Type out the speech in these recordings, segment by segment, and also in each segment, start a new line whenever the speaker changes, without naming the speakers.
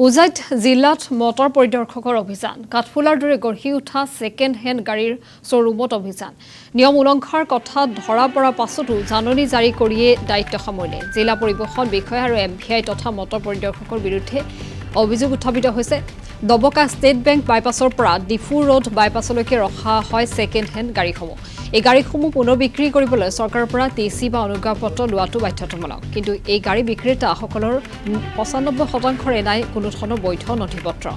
উজাইত জিলাত মটৰ পৰিদৰ্শকৰ অভিযান কাঠফুলাৰ দৰে গঢ়ি উঠা ছেকেণ্ড হেণ্ড গাড়ীৰ শ্বৰুমত অভিযান নিয়ম উলংঘাৰ কথা ধৰা পৰা পাছতো জাননী জাৰি কৰিয়ে দায়িত্ব সামৰিলে জিলা পৰিবহণ বিষয়া আৰু এমভিআই তথা মটৰ পৰিদৰ্শকৰ বিৰুদ্ধে অভিযোগ উত্থাপিত হৈছে দবকা ষ্টেট বেংক বাইপাছৰ পৰা ডিফু ৰোড বাইপাছলৈকে ৰখা হয় ছেকেণ্ড হেণ্ড গাড়ীসমূহ এই গাড়ীসমূহ পুনৰ বিক্ৰী কৰিবলৈ চৰকাৰৰ পৰা টিচি বা অনুজ্ঞাপত্ৰ লোৱাটো বাধ্যতামূলক কিন্তু এই গাড়ী বিক্ৰেতাসকলৰ ৯৫% নাই কোনো ধৰণৰ বৈধ নথিপত্ৰ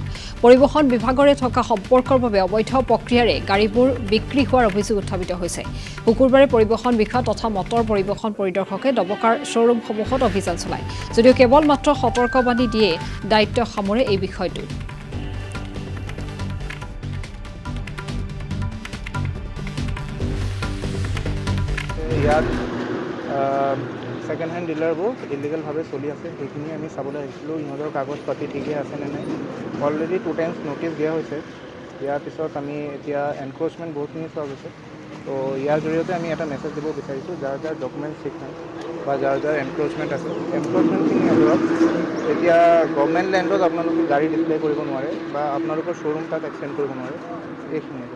পৰিবহণ বিভাগৰে থকা সম্পৰ্কৰ বাবে অবৈধ প্ৰক্ৰিয়াৰে গাড়ীবোৰ বিক্ৰী হোৱাৰ অভিযোগ উত্থাপিত হৈছে শুকুৰবাৰে পৰিবহণ বিষয়া তথা মটৰ পৰিবহণ পৰিদৰ্শকে দবকাৰ শ্বৰুমসমূহত অভিযান চলায় যদিও কেৱল মাত্ৰ সতৰ্কবাণী দিয়ে দায়িত্ব সামৰে এই বিষয়টো
ইয়াত ছেকেণ্ড হেণ্ড ডিলাৰবোৰ ইলিগেলভাৱে চলি আছে সেইখিনি আমি চাবলৈ আহিছিলোঁ ইহঁতৰ কাগজ পাতি ঠিকেই আছেনে নাই অলৰেডি 2 টাইমছ ন'টিছ দিয়া হৈছে ইয়াৰ পিছত আমি এতিয়া এনক্ৰ'চমেণ্ট বহুতখিনি চোৱা গৈছে তো ইয়াৰ জৰিয়তে আমি এটা মেছেজ দিব বিচাৰিছোঁ যাৰ যাৰ ডকুমেণ্টছ ঠিক নাই বা যাৰ যাৰ এনক্ৰ'চমেণ্ট আছে এনক্ৰ'চমেণ্টখিনি ধৰক এতিয়া গভৰ্ণমেণ্ট লেণ্ডত আপোনালোকে গাড়ী ডিছপ্লে কৰিব নোৱাৰে বা আপোনালোকৰ শ্ব'ৰুম তাত এক্সটেণ্ড কৰিব নোৱাৰে এইখিনিয়ে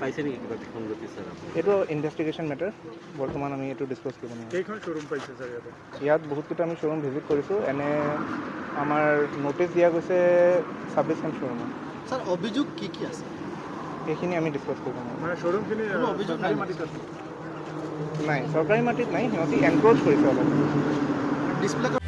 পাইছে নেকি কিবা বিখন নটিছ ছাৰ
এইটো ইনভেষ্টিগেশ্যন মেটাৰ বৰ্তমান আমি এইটো ডিছকাছ কৰিব নোৱাৰোঁ
কেইখন শ্বৰুম পাইছে ছাৰ
ইয়াত বহুতকেইটা আমি শ্বৰুম ভিজিট কৰিছোঁ এনে আমাৰ ন'টিছ দিয়া গৈছে 26খন শ্বৰুমত
ছাৰ অভিযোগ কি কি আছে
সেইখিনি আমি ডিছকাছ কৰিব নোৱাৰোঁ
মানে শ্বৰুমখিনি অভিযোগ নাই মাটিত আছে
নাই চৰকাৰী মাটিত নাই সিহঁতি এনক্ৰ'চ কৰিছে অলপ
ডিছপ্লে